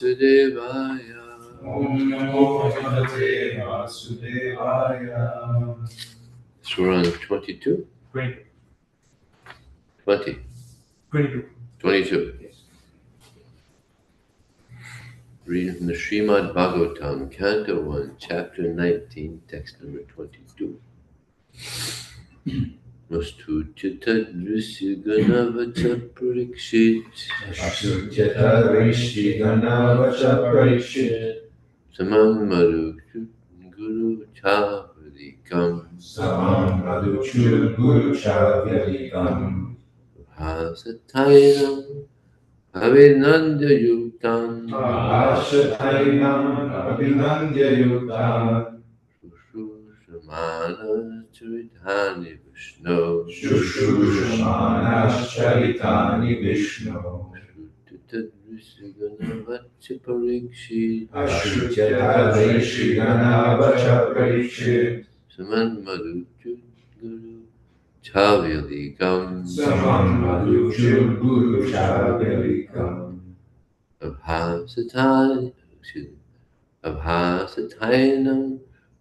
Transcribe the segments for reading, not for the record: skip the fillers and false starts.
Vasudevaya. Om Namo Bhagavate Vasudevaya. So we're on 22? 20. 20. 22. 22. Yes. Reading from the Srimad Bhagavatam, Canto 1, Chapter 19, text number 22. Astutita Drishya Ganavacha Parikshit Ashutyata Rishi Ganavacha Parikshit Samam Madhu Guru Chavadikam Samam Madhuchu Guru Chavyadikam Hasatainam Avinandya Yuktam Ashatainam Abhinandya Yuktam Shushamana Charitani Vishnu Shushushamanas Charitani Vishnu Shrutitadrisiganavatcha Parikshit Ashutyata Rishi Ganavacha Parikshit Saman Madhuchu Guru Chavyadikam Samam Madhuchu Guru Chavyadikam Abhasatainam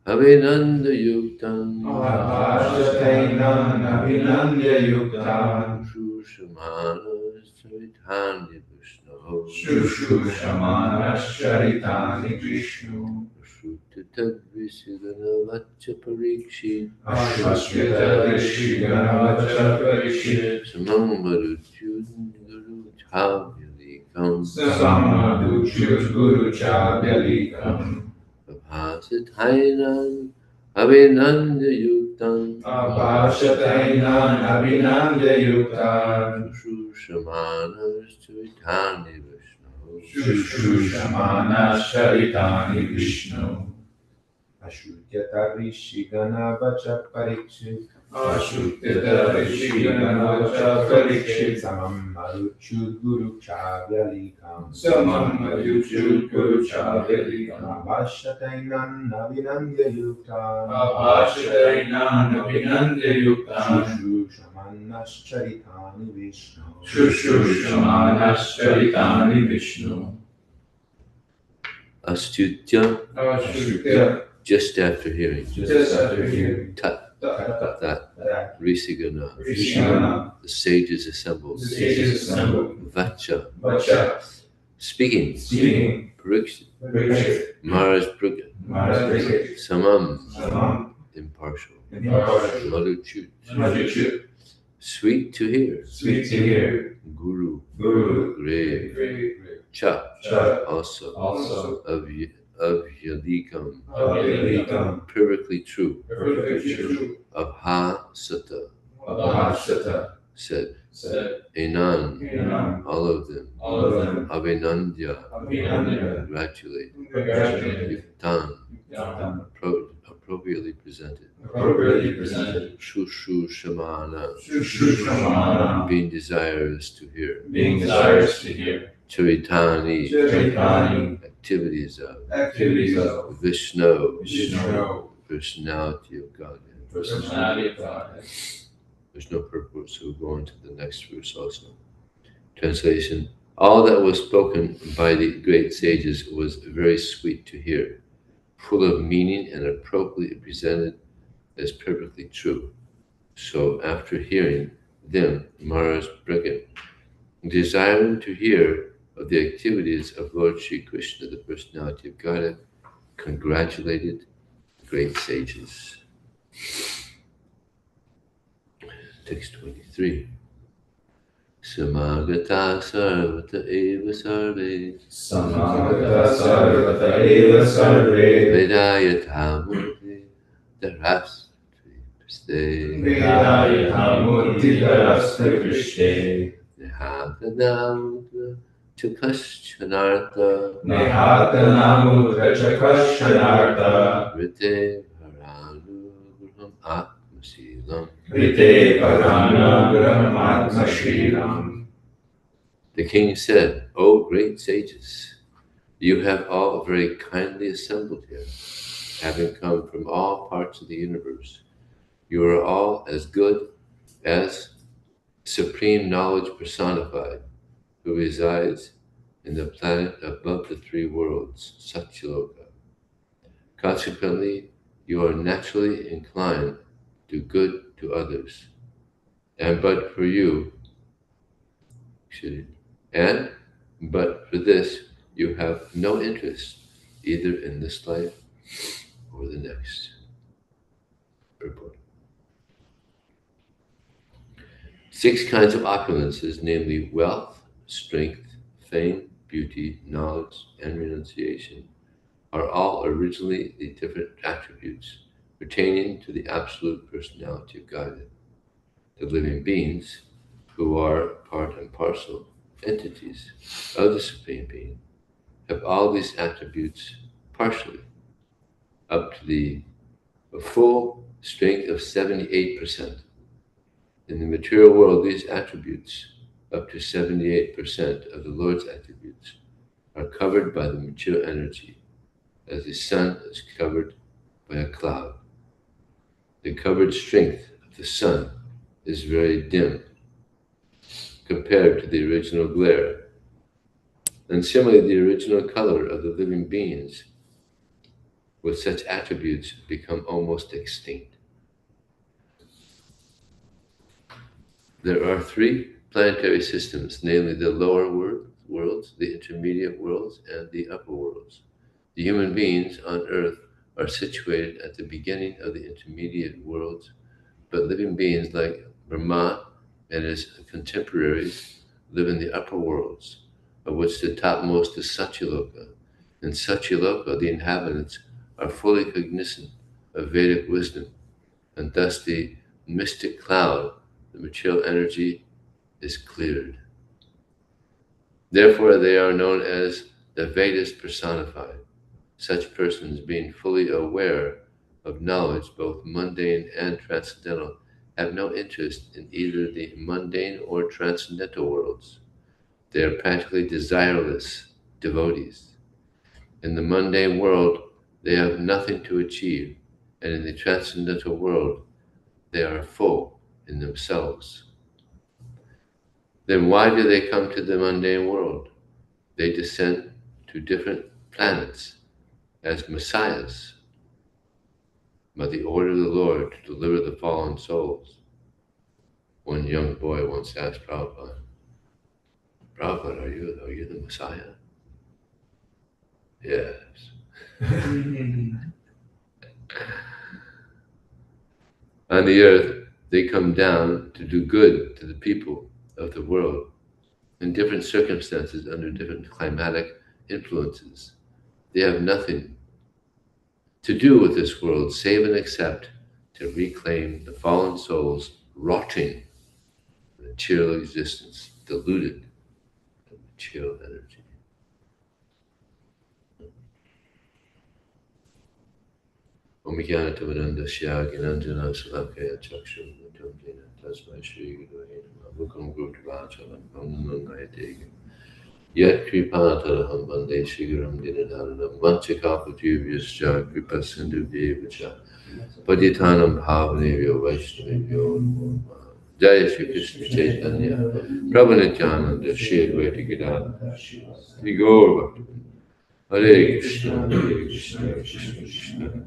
Avinanda Yuktam Abhashatainam Abhinandya Yuktam Shushamana Charitani Vishnu Shushushamanas Charitani Vishnu Shrutitadrisiganavatcha Parikshit Ashutyata Rishi Ganavacha Parikshit Samam Madhuchu Guru Chavyadikam Samadhuchu Guru Chavyadikam Abhasatainam Avinanda Yuktam Abhashatainam Abhinandya Yuktam Shushamana Charitani Vishnu Shushushamanas Charitani Vishnu Ashutyata Rishi Ganavacha Parikshit Ashutyata Rishi Ganavacha Parikshit Samam Madhuchu Guru Chavyadikam Samam Madhuchu Guru Chavyadikam Abhashatainam Navinandya Yuktam Abhashatainam Abhinandya Yuktam Shushushamanas Charitani Vishnu Shushushamanas Charitani Vishnu Astutya, Ashtutya, just after hearing. just after hearing. Tat, that. Risigana, Rishigana, the sages assembled. the sages assembled. Vacha, Vacha, speaking. speaking. Parikshit, Parikshit, Maharaj Brigad. Maharaj Brigad. Samam, Samam, impartial. impartial. Madhuchut, Madhuchu, sweet to hear. sweet to hear. Guru, Guru, grave. great. Cha, Cha, also. also. Avyadikam, Avyadikam, perfectly true. perfectly true. Abhasata, Abhashata, said. said. Enan, Enam, all of them. all of them. Abhinandya, Abhinandya, congratulate. congratulate. Yuktan, Yuktam, appropriately presented. appropriately presented. Shushu Shamana, Shushushramana, being desirous to hear. being desirous to hear. Charitani, Charitani, activities of. activities of Vishnu, Vishnu, personality of Godhead. personality of God. There's no purpose, so we'll go on to the next verse also. Translation: all that was spoken by the great sages was very sweet to hear, full of meaning and appropriately presented as perfectly true. So after hearing them, Maharaj Brigad, desiring to hear of the activities of Lord Sri Krishna, the personality of Godhead, congratulated the great sages. Text 23. Samagata sarvata eva sarve Samagata sarvata eva sarve Vedayata murti darastri priste Vedayata murti darasta krishte Nihata namutra chakaschanartha Nihata namutra chakashanartha Rite paranugraham atmasilam. Rite paranagraham atmashilam. The king said, O great sages, you have all very kindly assembled here, having come from all parts of the universe. You are all as good as supreme knowledge personified, who resides in the planet above the three worlds, Satyaloka. Consequently, you are naturally inclined to do good to others. And but for you, and but for this, you have no interest either in this life or the next. Purport. 6 kinds of opulences, namely wealth, strength, fame, beauty, knowledge, and renunciation, are all originally the different attributes pertaining to the absolute personality of Godhead. The living beings, who are part and parcel entities of the Supreme Being, have all these attributes partially, up to the full strength of 78%. In the material world, these attributes, up to 78% of the Lord's attributes, are covered by the material energy, as the sun is covered by a cloud. The covered strength of the sun is very dim compared to the original glare. And similarly, the original color of the living beings with such attributes become almost extinct. There are 3 planetary systems, namely the lower worlds, the intermediate worlds, and the upper worlds. The human beings on Earth are situated at the beginning of the intermediate worlds, but living beings like Brahma and his contemporaries live in the upper worlds, of which the topmost is Satyaloka. In Satyaloka, the inhabitants are fully cognizant of Vedic wisdom, and thus the mystic cloud, the material energy, is cleared. Therefore, they are known as the Vedas personified. Such persons, being fully aware of knowledge, both mundane and transcendental, have no interest in either the mundane or transcendental worlds. They are practically desireless devotees. In the mundane world, they have nothing to achieve, and in the transcendental world, they are full in themselves. Then why do they come to the mundane world? They descend to different planets as messiahs by the order of the Lord to deliver the fallen souls. One young boy once asked Prabhupada, Prabhupada, are you the Messiah? Yes. On the earth, they come down to do good to the people of the world in different circumstances under different climatic influences. They have nothing to do with this world save and except to reclaim the fallen souls rotting in material existence, diluted in material energy. Om Jnanatamidandasya Gnanjana Salakaya Chakshur Mutam Jena Tasmai Shri Guru Namaha Mukam Gurtvachalam Namangayate Yet Kripataraham Bande Shiguram Dinadhanam Vanchakapatubhyascha Kripasindhu Devacha Paditanam Bhavanevyo Vaishnavevyo Namo Namaha. Jaya Shri Krishna Chaitanya Prabhu Nityananda Shri Advaita Gadadhara Shri Gaur Bhakta Hare Krishna Hare Krishna Krishna Krishna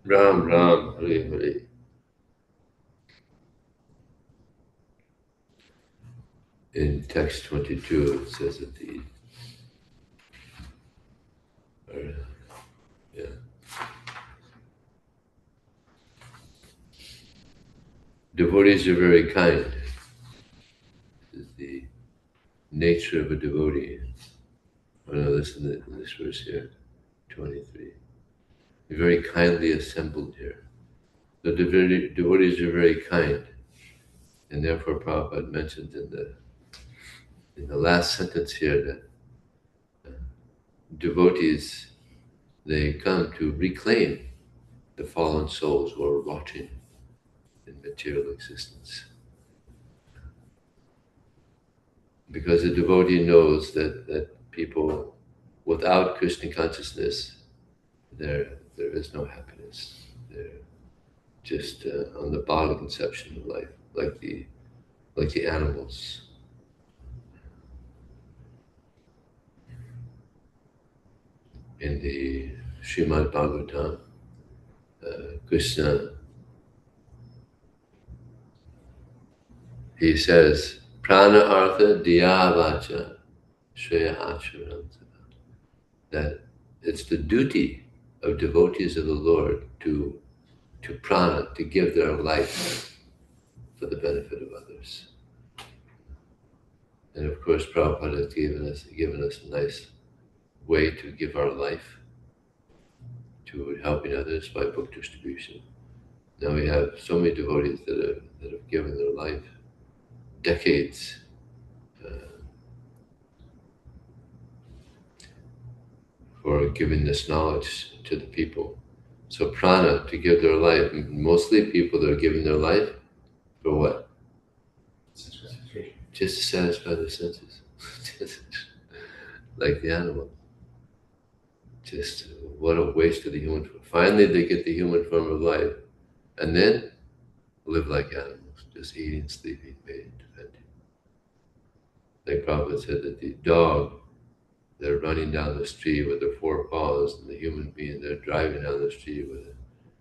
Ram Ram Hare Hare. In text 22, it says that devotees are very kind. This is the nature of a devotee. Oh no, listen to this verse here, 23. You're very kindly assembled here. The devotees are very kind, and therefore Prabhupada mentioned in the last sentence here that devotees, they come to reclaim the fallen souls who are rotting in material existence. Because a devotee knows that people without Krishna consciousness, there is no happiness. They're just on the bottom conception of life, like the animals. In the Srimad Bhagavatam, Krishna, he says, Prana Artha Diyavacha Shreya Acharam, that it's the duty of devotees of the Lord to prana, to give their life for the benefit of others. And of course, Prabhupada has given us a nice way to give our life to helping others by book distribution. Now we have so many devotees that have given their life decades for giving this knowledge to the people. So prana, to give their life, mostly people that are giving their life for what? Just to satisfy their senses. Like the animal. Just what a waste of the human form. Finally they get the human form of life and then live like animals, just eating, sleeping, mating, defending. Like Prabhupada said that the dog, they're running down the street with their four paws, and the human being, they're driving down the street with a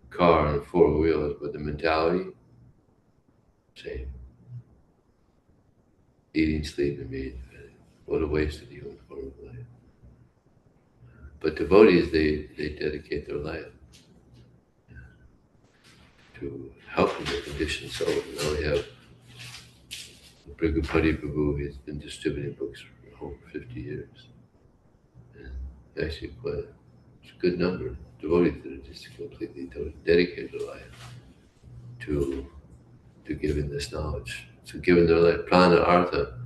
car and four wheels, but the mentality, same. Eating, sleeping, mating, defending. What a waste of the human form of life. But devotees, they dedicate their life to helping the conditioned soul. Now we have Prabhu, he's been distributing books for over 50 years. And actually it's a good number of devotees that are just completely dedicated their life to giving this knowledge, to giving their life, prana, artha.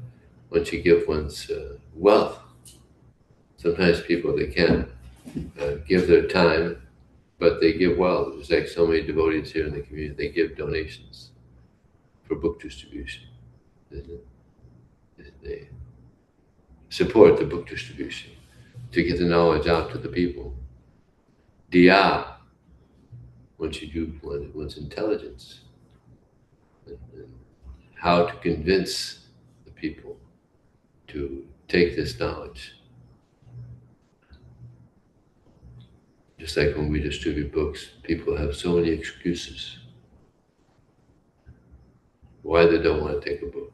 Once you give one's wealth, sometimes people, they can't give their time, but they give well. There's like so many devotees here in the community, they give donations for book distribution. They support the book distribution to get the knowledge out to the people. Diya, once you do one's intelligence, and how to convince the people to take this knowledge. Just like when we distribute books, people have so many excuses why they don't want to take a book.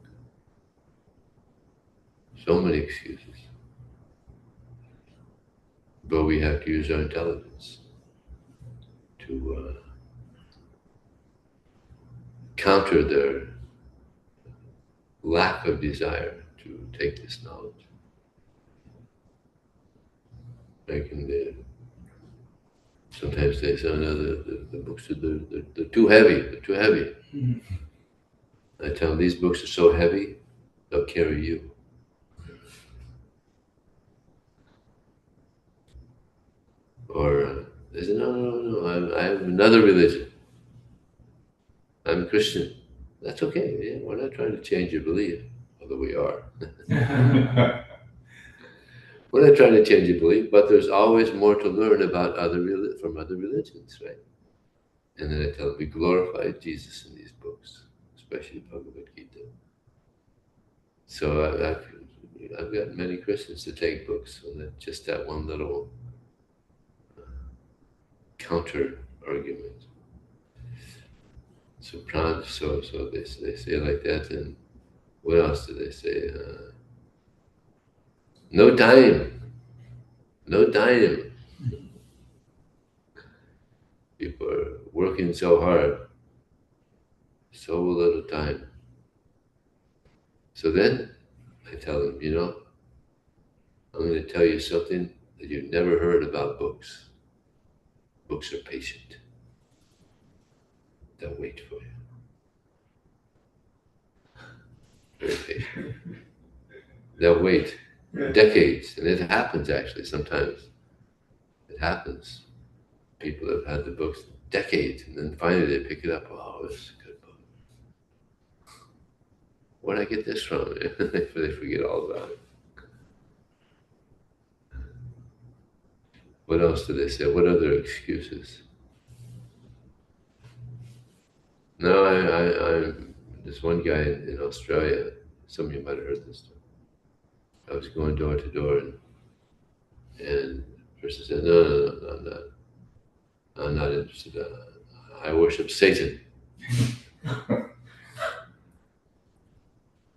So many excuses. But we have to use our intelligence to counter their lack of desire to take this knowledge. Like sometimes they say, no, the books they're too heavy. They're too heavy. Mm-hmm. I tell them, these books are so heavy, they'll carry you. Or they say, no, I have another religion. I'm a Christian. That's okay. Yeah, we're not trying to change your belief, although we are. We're not trying to change your belief, but there's always more to learn about from other religions, right? And then I tell them, we glorify Jesus in these books, especially Bhagavad Gita. So I've got many Christians to take books, so just that one little counter argument. So they say like that, and what else do they say? No time. People are working so hard, so little time. So then I tell them, I'm going to tell you something that you've never heard about books. Books are patient. They'll wait for you. Very patient. They'll wait decades, and it happens actually sometimes. It happens. People have had the books decades, and then finally they pick it up. Oh, this is a good book. Where did I get this from? They forget all about it. What else do they say? What other excuses? No, I'm this one guy in Australia. Some of you might have heard this story. I was going door to door, and Krishna said, no, I'm not interested. I worship Satan.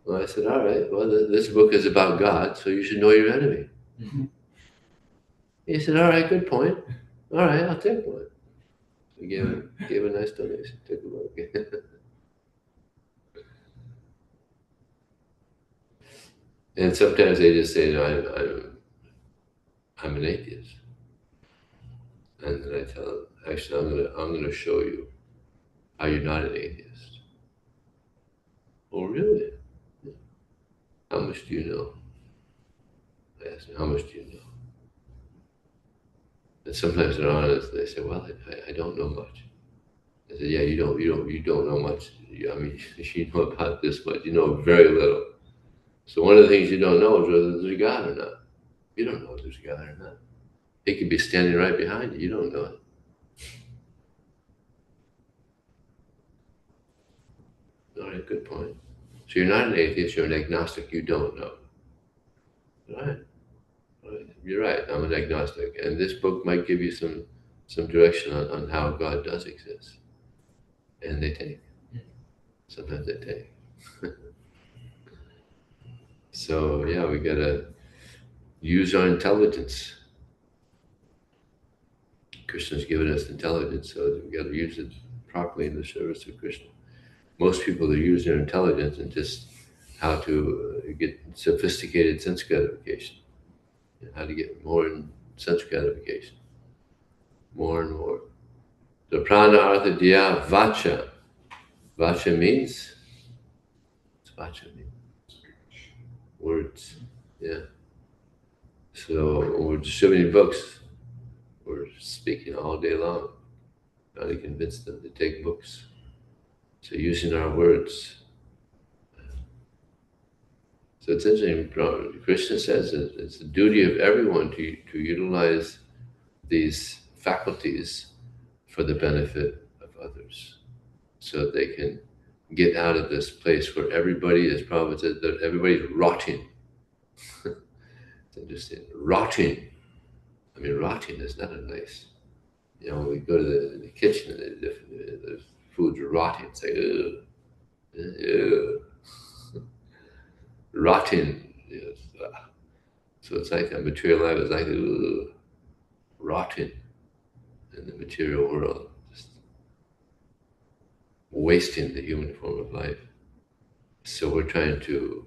Well, I said, all right, well, this book is about God, so you should know your enemy. He said, all right, good point. All right, I'll take one. He gave a nice donation. Took a look. And sometimes they just say, no, I'm an atheist. And then I tell them, actually, I'm gonna show you how you're not an atheist. Oh, really? Yeah. How much do you know? I ask them, how much do you know? And sometimes they're honest. They say, well, I don't know much. I said, yeah, you don't know much. I mean, you know about this much. You know very little. So one of the things you don't know is whether there's a God or not. You don't know if there's a God or not. He could be standing right behind you. You don't know it. All right, good point. So you're not an atheist. You're an agnostic. You don't know. All right. You're right. I'm an agnostic, and this book might give you some direction on how God does exist. And they take. Sometimes they take. So yeah, we gotta use our intelligence. Krishna's given us intelligence, so we gotta use it properly in the service of Krishna. Most people, they use their intelligence and just how to get sophisticated sense gratification, and how to get more sense gratification, more and more. The prana artha diya vacha. Vacha means, what's vacha mean? Words, yeah. So we're distributing books. We're speaking all day long, trying to convince them to take books. So using our words. So it's interesting, Krishna says it's the duty of everyone to utilize these faculties for the benefit of others, so that they can get out of this place where everybody, as Prabhu said, that everybody's rotting. It's interesting, rotting. I mean, rotting is not a nice, when we go to the kitchen and the food's rotting, it's like, ugh, ugh. Rotting. Yes. So it's like that material life is like rotting in the material world, just wasting the human form of life. So we're trying to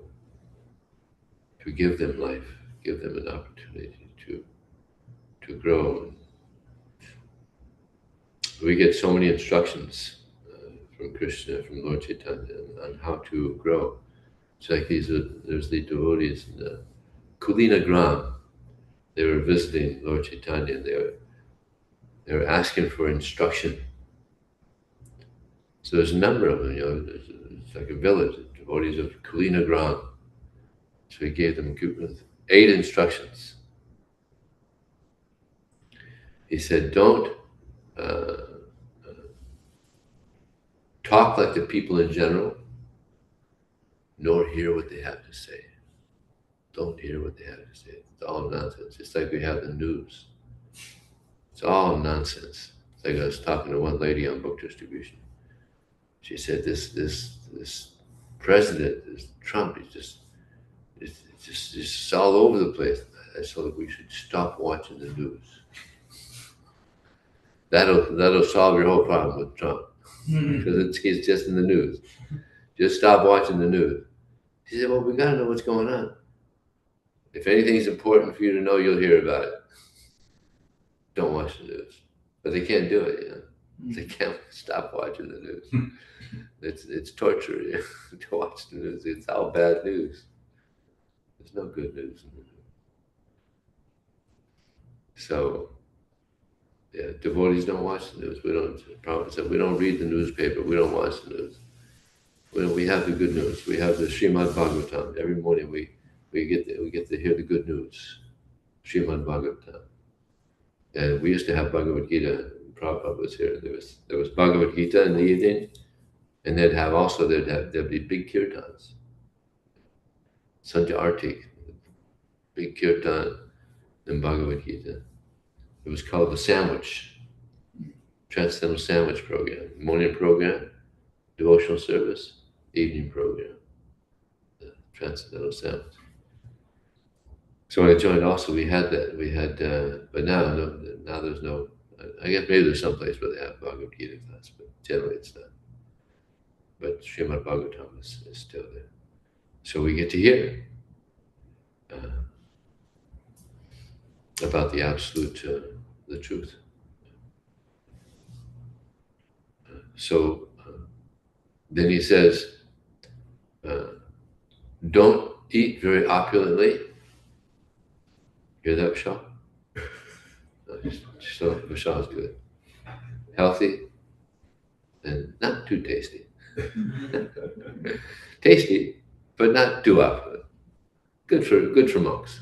give them life, give them an opportunity to grow. We get so many instructions from Krishna, from Lord Chaitanya, on how to grow. It's like there's the devotees in the Kulina Gram. They were visiting Lord Chaitanya, and they were asking for instruction. So there's a number of them, it's like a village, devotees of Kulina Gram. So he gave them 8 instructions. He said, don't talk like the people in general, nor hear what they have to say. Don't hear what they have to say. It's all nonsense. It's like we have the news. It's all nonsense. It's like I was talking to one lady on book distribution. She said, this president, this Trump, it's just all over the place. I said, we should stop watching the news. That'll solve your whole problem with Trump, because he's just in the news. Just stop watching the news. She said, well, we gotta know what's going on. If anything's important for you to know, you'll hear about it. Don't watch the news. But they can't do it, They can't stop watching the news. It's torture, to watch the news. It's all bad news. There's no good news in the news. So, devotees don't watch the news. Prabhupada said, we don't read the newspaper. We don't watch the news. We have the good news. We have the Srimad Bhagavatam. Every morning we get to hear the good news. Srimad Bhagavatam. And we used to have Bhagavad Gita. Prabhupada was here. There was Bhagavad Gita in the evening, and there'd be big kirtans. Sandhya Arti, big kirtan and Bhagavad Gita. It was called the Sandwich, Transcendental Sandwich Program. Morning program, devotional service, evening program, the Transcendental Sandwich. So when I joined also, we had that. We had, but now there's no, I guess maybe there's some place where they have Bhagavad Gita class, but generally it's not. But Srimad Bhagavatam is still there. So we get to hear about the absolute, the truth. So then he says, don't eat very opulently. Hear that, Vishal? So Vishal's good. Healthy and not too tasty. Tasty, but not too opulent. Good for monks.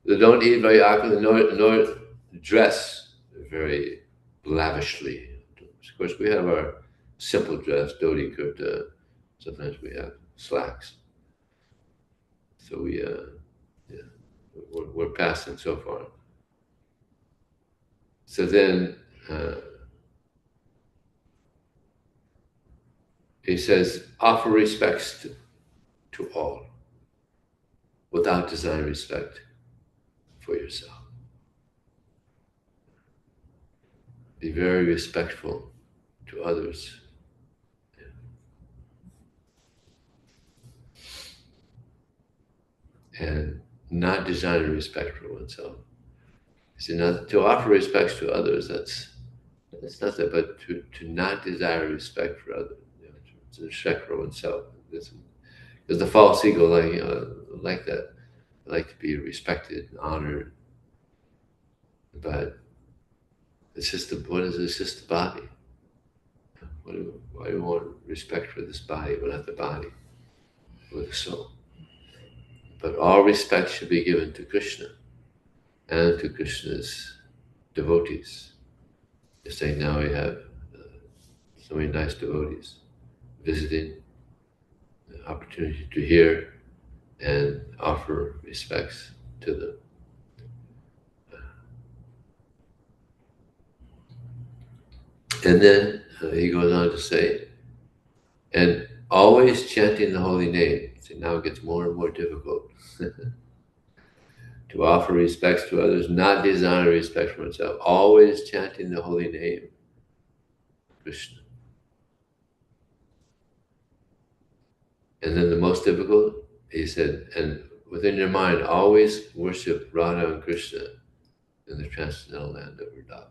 They don't eat very opulent, nor dress very lavishly. Of course, we have our simple dress, dhoti, kurta. Sometimes we have slacks. So we're passing so far. So then he says, offer respects to all without desiring respect for yourself. Be very respectful to others. And not desiring respect for oneself. See, not to offer respects to others, that's nothing, but to not desire respect for others, to respect for oneself. Because the false ego like that, like to be respected and honored, but it's just it's just the body. Why do we want respect for this body, but not the body, or the soul? But all respect should be given to Krishna and to Krishna's devotees. Just like now we have so many nice devotees visiting, the opportunity to hear and offer respects to them. And then he goes on to say, and always chanting the holy name. See, now it gets more and more difficult. To offer respects to others, not desiring respect for oneself, always chanting the holy name, Krishna. And then the most difficult, he said, and within your mind, always worship Radha and Krishna in the transcendental land of Vrindavan.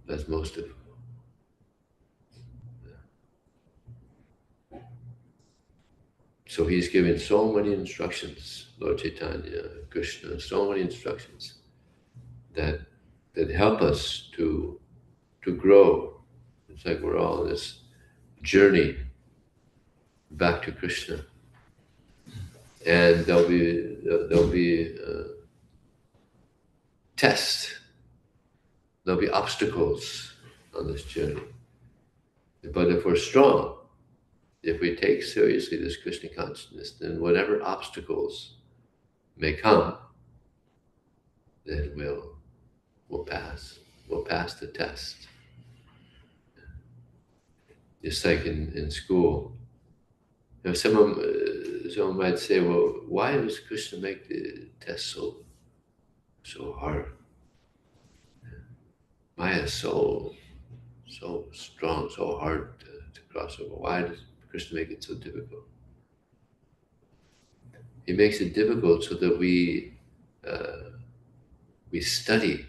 That's most difficult. So he's given so many instructions, Lord Chaitanya, Krishna, so many instructions that help us to grow. It's like we're all in this journey back to Krishna, and there'll be tests, there'll be obstacles on this journey. But if we're strong, if we take seriously this Krishna consciousness, then whatever obstacles may come, then we'll pass. We'll pass the test. Just like in school, someone might say, "Well, why does Krishna make the test so hard? Maya is so strong, so hard to cross over. Why does Krishna make it so difficult?" He makes it difficult so that we study,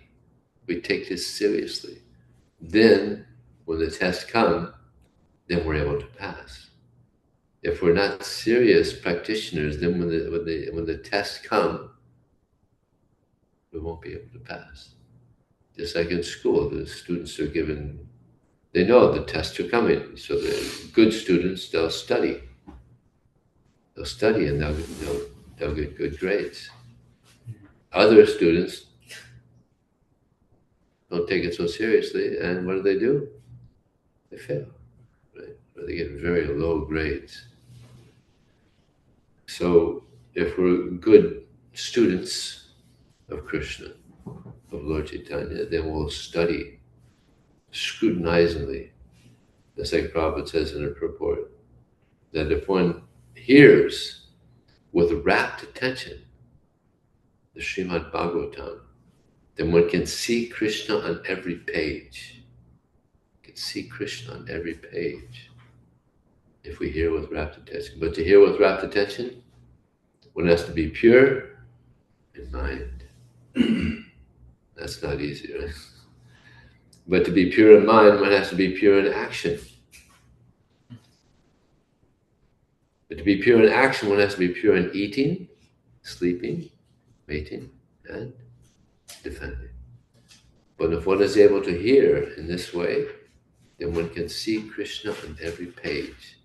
we take this seriously. Then, when the tests come, then we're able to pass. If we're not serious practitioners, then when the tests come, we won't be able to pass. Just like in school, the students are given, they know the tests are coming. So the good students, they'll study. They'll study and they'll get good grades. Other students don't take it so seriously, and what do? They fail, right? Or they get very low grades. So if we're good students of Krishna, of Lord Chaitanya, then we'll study scrutinizingly. Just like Prabhupada says in a purport, that if one hears with rapt attention the Srimad Bhagavatam, then one can see Krishna on every page. You can see Krishna on every page if we hear with rapt attention. But to hear with rapt attention, one has to be pure in mind. That's not easy, right? But to be pure in mind, one has to be pure in action. But to be pure in action, one has to be pure in eating, sleeping, mating, and defending. But if one is able to hear in this way, then one can see Krishna on every page.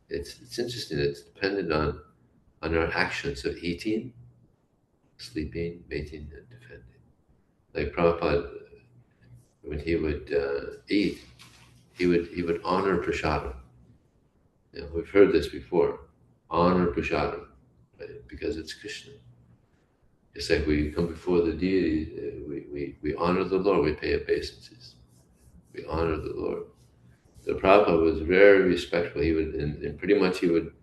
It's interesting. It's dependent on our actions of eating, sleeping, mating, and defending. Like Prabhupada, when he would eat, he would honor prasadam. You know, we've heard this before. Honor prasadam, right? Because it's Krishna. It's like we come before the deity, we honor the Lord, we pay obeisances. We honor the Lord. The Prabhupada was very respectful. He would, and pretty much he would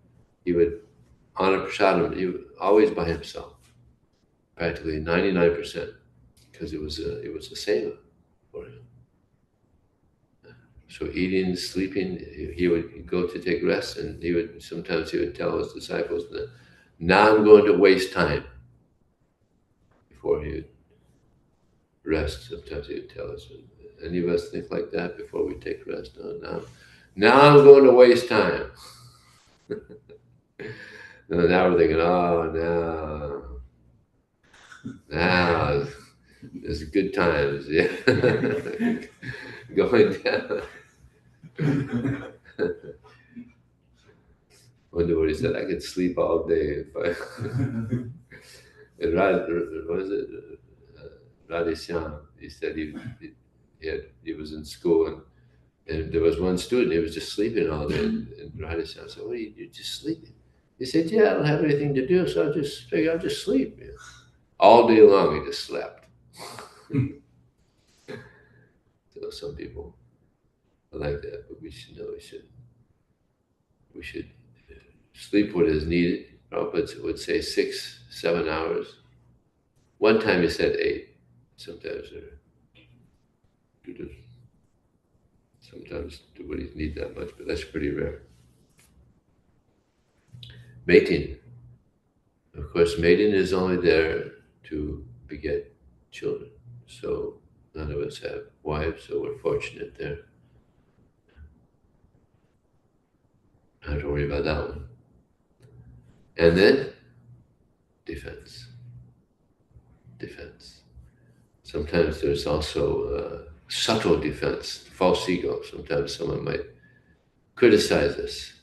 honor prasadam. He would, always by himself, practically 99%, because it was a seva for him. So eating, sleeping, he would go to take rest, and sometimes he would tell his disciples that now I'm going to waste time before he would rest. Sometimes he would tell us. Any of us think like that before we take rest? No, now I'm going to waste time. Now we're thinking, oh, now it's good times, yeah. Going down. Wonder what he said. I could sleep all day if I. What is it? Radhishyam. He said he was in school and there was one student. He was just sleeping all day. And Radhishyam said, "What are you're just sleeping?" He said, "Yeah, I don't have anything to do, so I'll just sleep." Yeah. All day long, he just slept. So some people are like that, but we should know we should sleep what is needed. Prabhupada would say 6, 7 hours. One time he said 8. Sometimes nobody's need that much, but that's pretty rare. Mating. Of course, mating is only there to beget children. So none of us have wives, so we're fortunate there. I don't have to worry about that one. And then defense. Sometimes there's also subtle defense, false ego. Sometimes someone might criticize us,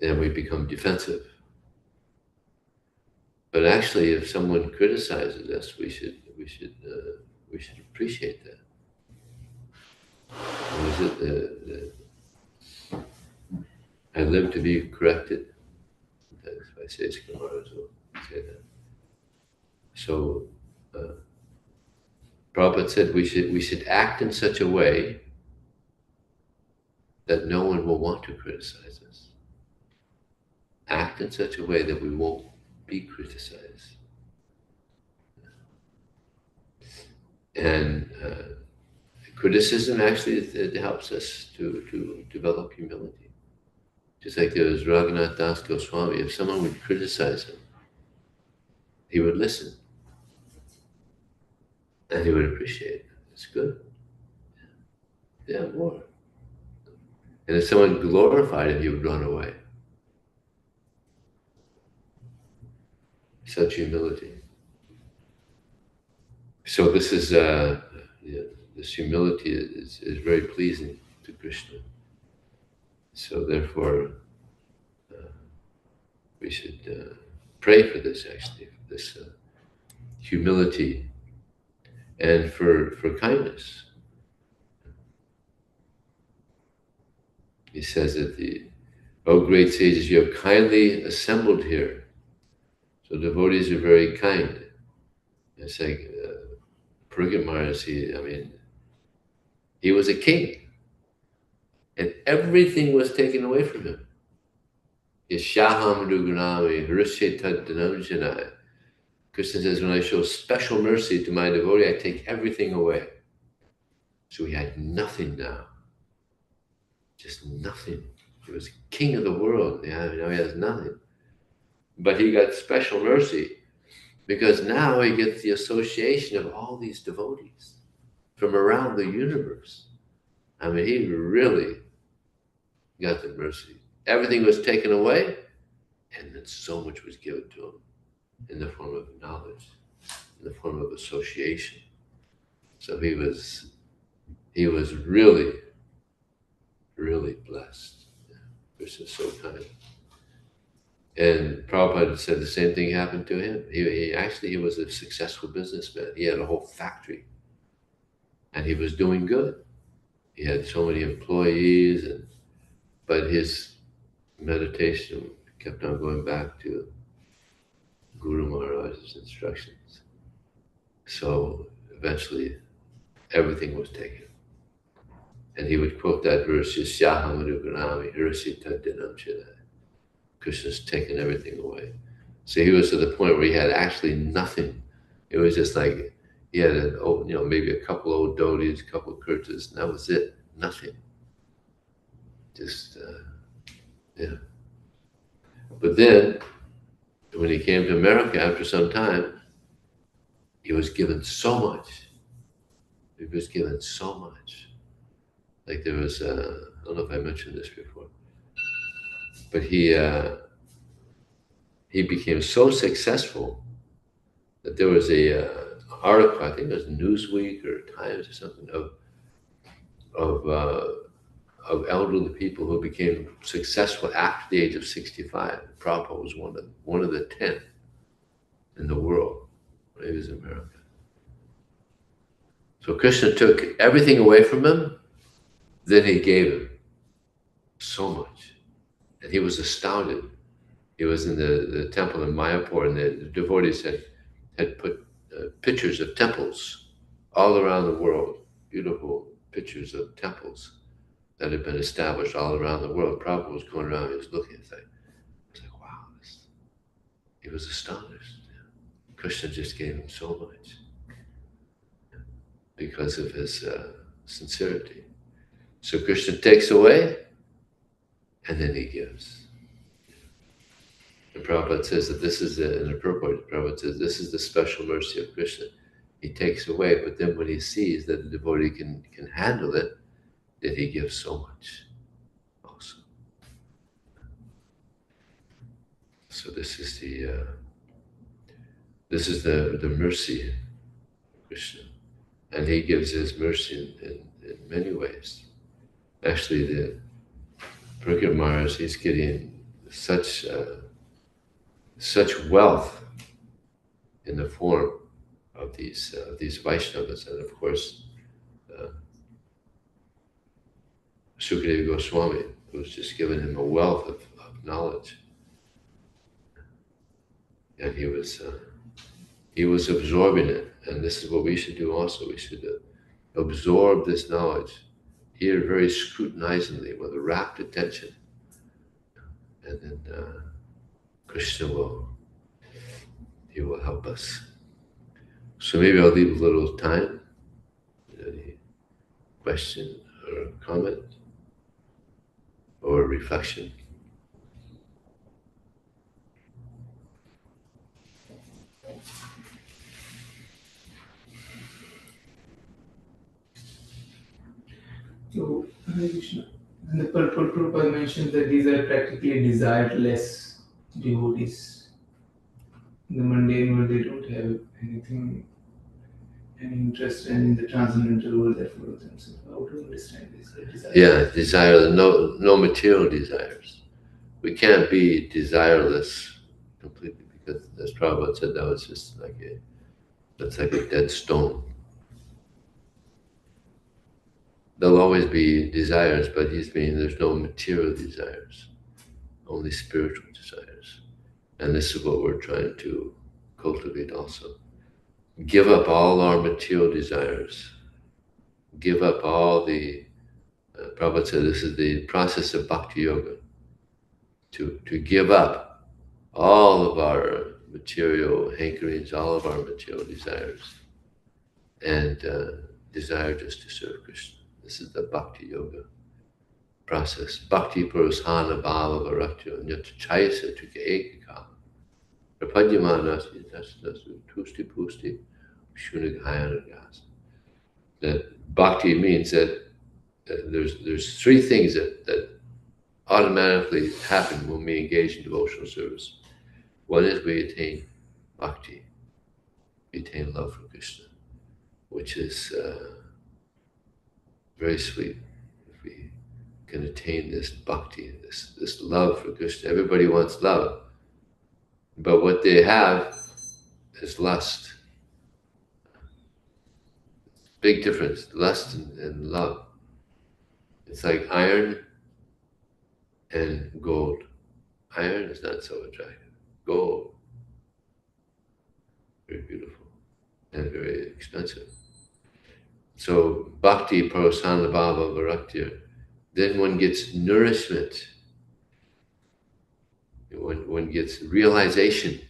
and we become defensive. But actually, if someone criticizes us, we should appreciate that. What is it? I live to be corrected. Sometimes if I say it's Kumara, so say that. So Prabhupada said we should act in such a way that no one will want to criticize us. Act in such a way that we won't be criticized. And criticism actually it helps us to develop humility. Just like there was Raghunath Das Goswami, if someone would criticize him, he would listen. And he would appreciate it. It's good. Yeah, more. And if someone glorified him, he would run away. Such humility. So this is this humility is very pleasing to Krishna. So therefore, we should pray for this actually, for this humility and for kindness. He says that O great sages, you have kindly assembled here. So devotees are very kind. It's like Parikit Maharaj, he was a king, and everything was taken away from him. Yashaham Dugunami, Hrishetad Dhanamjanai. Krishna says, when I show special mercy to my devotee, I take everything away. So he had nothing now. Just nothing. He was king of the world. Now he has nothing. But he got special mercy because now he gets the association of all these devotees from around the universe. He really got the mercy. Everything was taken away, and then so much was given to him in the form of knowledge, in the form of association. So he was really, really blessed. Krishna is so kind. And Prabhupada said the same thing happened to him. He was a successful businessman. He had a whole factory, and he was doing good. He had so many employees, but his meditation kept on going back to Guru Maharaj's instructions. So eventually, everything was taken. And he would quote that verse, Krishna's taken everything away. So he was to the point where he had actually nothing. It was just like he had maybe a couple old dhotis, a couple of kirtas, and that was it. Nothing. Just, yeah. But then, when he came to America after some time, he was given so much. He was given so much. Like there was, I don't know if I mentioned this before, but he became so successful that there was a article, I think it was Newsweek or Times or something, of elderly people who became successful after the age of 65. Prabhupada was one of the 10 in the world when he was in America. So Krishna took everything away from him, then he gave him so much. And he was astounded. He was in the temple in Mayapur, and the devotees had put pictures of temples all around the world, beautiful pictures of temples that had been established all around the world. Prabhupada was going around, he was looking, it's like wow, he was astonished. Krishna just gave him so much because of his sincerity. So Krishna takes away, and then he gives. And Prabhupada says that this is, in the purport, Prabhupada says, this is the special mercy of Krishna. He takes away, but then when he sees that the devotee can handle it, then he gives so much also. So this is the mercy of Krishna. And he gives his mercy in many ways. Actually, the Parikit Maharaj, he's getting such wealth in the form of these Vaishnavas, and of course, Sukadeva Goswami, who's just given him a wealth of knowledge, and he was absorbing it. And this is what we should do also. We should absorb this knowledge, hear very scrutinizingly with a rapt attention, and then Krishna will help us. So maybe I'll leave a little time. Any question or comment or reflection? So, Hare Krishna. And the Prabhupada mentioned that these are practically desireless devotees. In the mundane world, they don't have any interest, and in the transcendental world, they follow themselves. How to understand this? Desire, no material desires. We can't be desireless completely, because as Prabhupada said, that was just that's like a dead stone. There'll always be desires, but he's meaning there's no material desires. only spiritual desires. And this is what we're trying to cultivate also. Give up all our material desires. Give up all the, Prabhupada said this is the process of bhakti yoga. To give up all of our material hankerings, all of our material desires, and desire just to serve Krishna. This is the bhakti yoga process. Bhakti purusana bhava varakya nyata chaisa tuka ekika. Prapadyamanasi dasu tusti pusti shunagayanagas. That bhakti means that there's three things that automatically happen when we engage in devotional service. One is we attain bhakti, we attain love for Krishna, which is very sweet. If we can attain this bhakti, this love for Krishna. Everybody wants love, but what they have is lust. Big difference, lust and love. It's like iron and gold. Iron is not so attractive. Gold, very beautiful and very expensive. So bhakti parasana bhava varaktir. Then one gets nourishment. One gets realization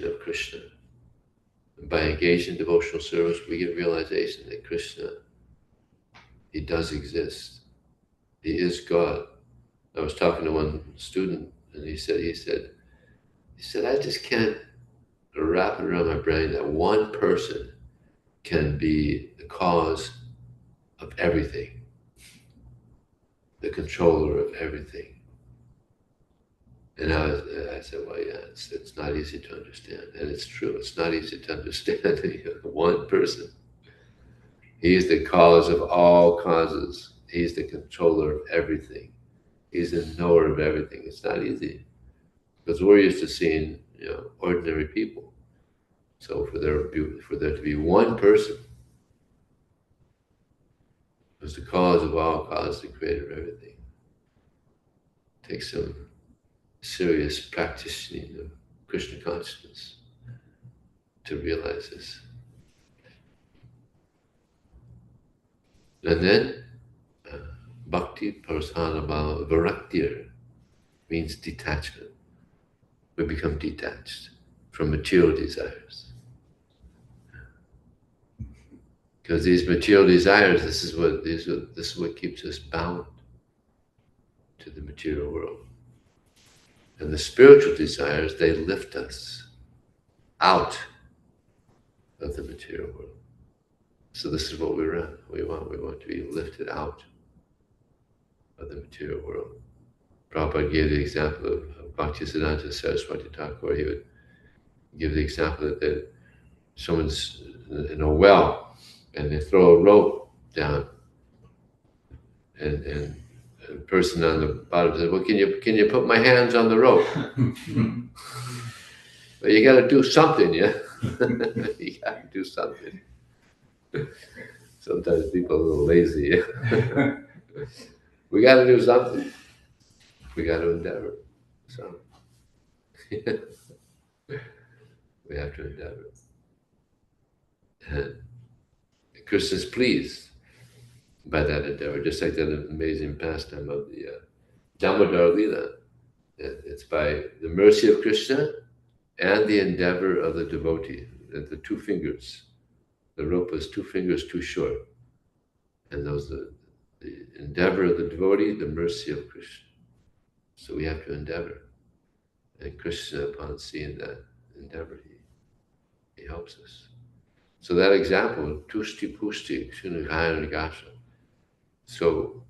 of Krishna. And by engaging in devotional service, we get realization that Krishna, he does exist. He is God. I was talking to one student, and he said, I just can't wrap it around my brain that one person can be the cause of everything, the controller of everything. And I said, well, yeah, it's not easy to understand. And it's true, it's not easy to understand. One person. He's the cause of all causes. He's the controller of everything. He's the knower of everything. It's not easy. Because we're used to seeing, ordinary people. So for there to be one person who's the cause of all causes, the creator of everything, takes some serious practicing of Krishna consciousness to realize this. And then bhakti parasana bhava varaktir means detachment. We become detached from material desires. Because these material desires, this is what keeps us bound to the material world. And the spiritual desires, they lift us out of the material world. So this is what we want to be lifted out of the material world. Prabhupada gave the example of Bhaktisiddhanta Saraswati Thakur. He would give the example that someone's in a well and they throw a rope down, and the person on the bottom says, well, can you put my hands on the rope? Well, you got to do something, yeah? You got to do something. Sometimes people are a little lazy. Yeah? We got to do something. We got to endeavor. So we have to endeavor. And Krishna's pleased by that endeavor, just like that amazing pastime of the Damodar Lila. It's by the mercy of Krishna and the endeavor of the devotee. The two fingers. The rope was 2 fingers too short. And those the endeavor of the devotee, the mercy of Krishna. So we have to endeavor. And Krishna, upon seeing that endeavor, he helps us. So that example, tusti pusti shunagaya nagasha. So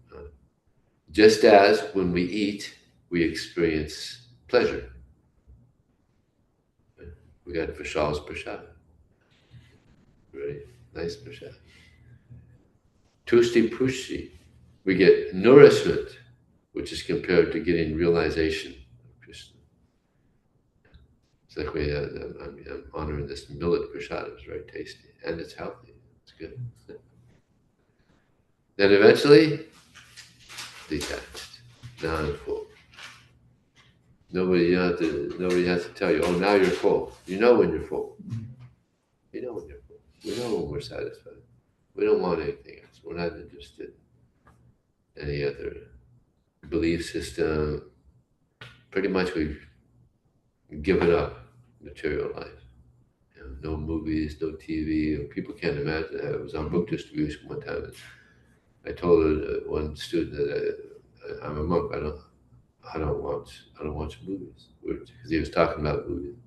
just as when we eat, we experience pleasure. We got Vishal's prasad. Very nice prasad. Tusti pusti, we get nourishment, which is compared to getting realization of Krishna. It's like I'm honoring this millet prasad. It's very tasty and it's healthy. It's good. Then eventually, detached. Now I'm full. Nobody has to tell you, oh, now you're full. You know when you're full. You know when you're full. We know when we're satisfied. We don't want anything else. We're not interested in any other belief system. Pretty much we've given up material life. You know, no movies, no TV. People can't imagine that. I was on book distribution one time. And I told one student that I'm a monk. I don't watch movies, because he was talking about movies.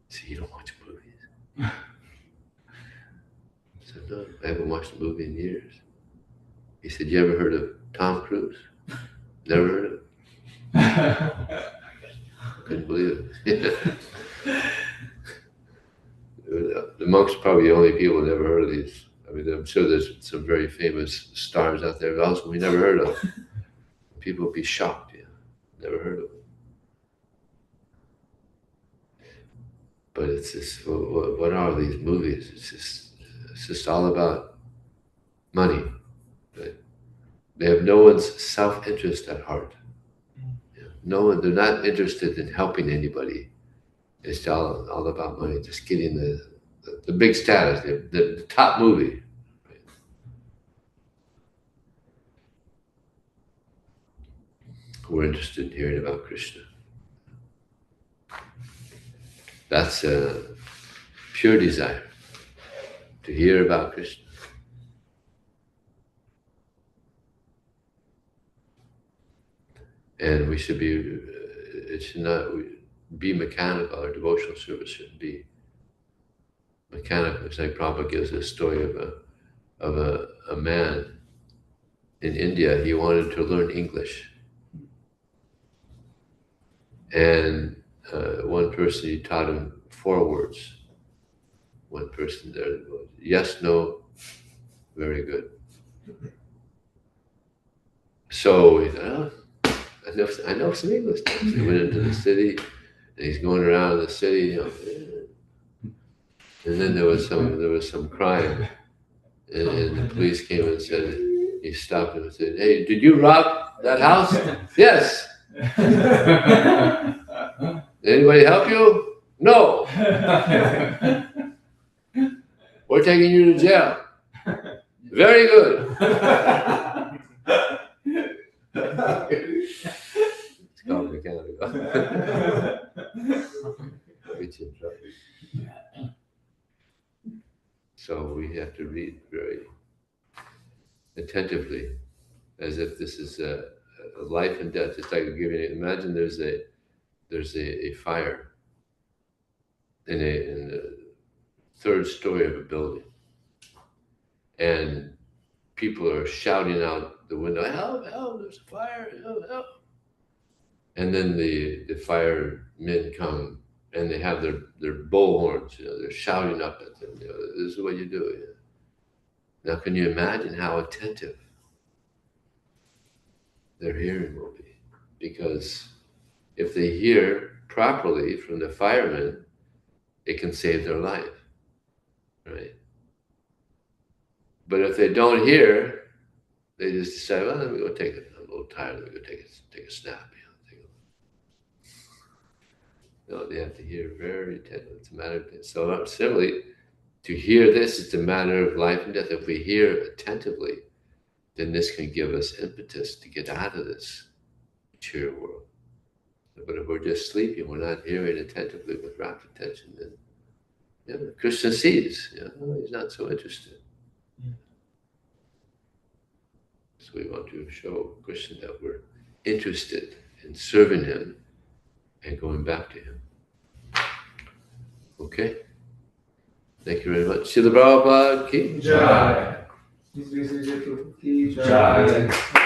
I said, you don't watch movies? I said, no, I haven't watched a movie in years. He said, you ever heard of Tom Cruise? Never heard of him. I couldn't believe it. The monks are probably the only people who never heard of these. I mean, I'm sure there's some very famous stars out there also we never heard of. People would be shocked. Yeah, never heard of them. But it's just, what are these movies? It's just all about money. Right? They have no one's self-interest at heart. Yeah. No one, they're not interested in helping anybody. It's all about money, just getting the big status, the top movie. Right? We're interested in hearing about Krishna. That's a pure desire, to hear about Krishna. And we should be, it should not be mechanical. Our devotional service shouldn't be mechanical. It's like Prabhupada gives a story of a man in India. He wanted to learn English. And one person, he taught him 4 words. One person there was, yes, no, very good. So he thought, oh, I know some English. So he went into the city, and he's going around the city, you know. And then there was some crime, and the police came and said, he stopped him and said, hey, did you rob that house? Yes. Anybody help you? No. We're taking you to jail. Very good. It's called mechanical. It's in trouble. So we have to read very attentively, as if this is a life and death. It's like giving. Imagine there's a fire in the 3rd story of a building, and people are shouting out the window, help, help, there's a fire, help, help. And then the firemen come, and they have their bullhorns, you know, they're shouting up at them, you know, this is what you do. You know. Now, can you imagine how attentive their hearing will be? Because if they hear properly from the firemen, it can save their life, right? But if they don't hear, they just decide, well, let me go take it. I'm a little tired. Let me go take a snap. No, they have to hear very attentively. It's a matter of, so similarly, to hear this is a matter of life and death. If we hear attentively, then this can give us impetus to get out of this material world. But if we're just sleeping, we're not hearing attentively with rapt attention, then Krishna sees, he's not so interested. So we want to show Krishna that we're interested in serving him and going back to him. Okay? Thank you very much. Srila Prabhupada ki Jai. His Vijaya Prabhu ki Jai.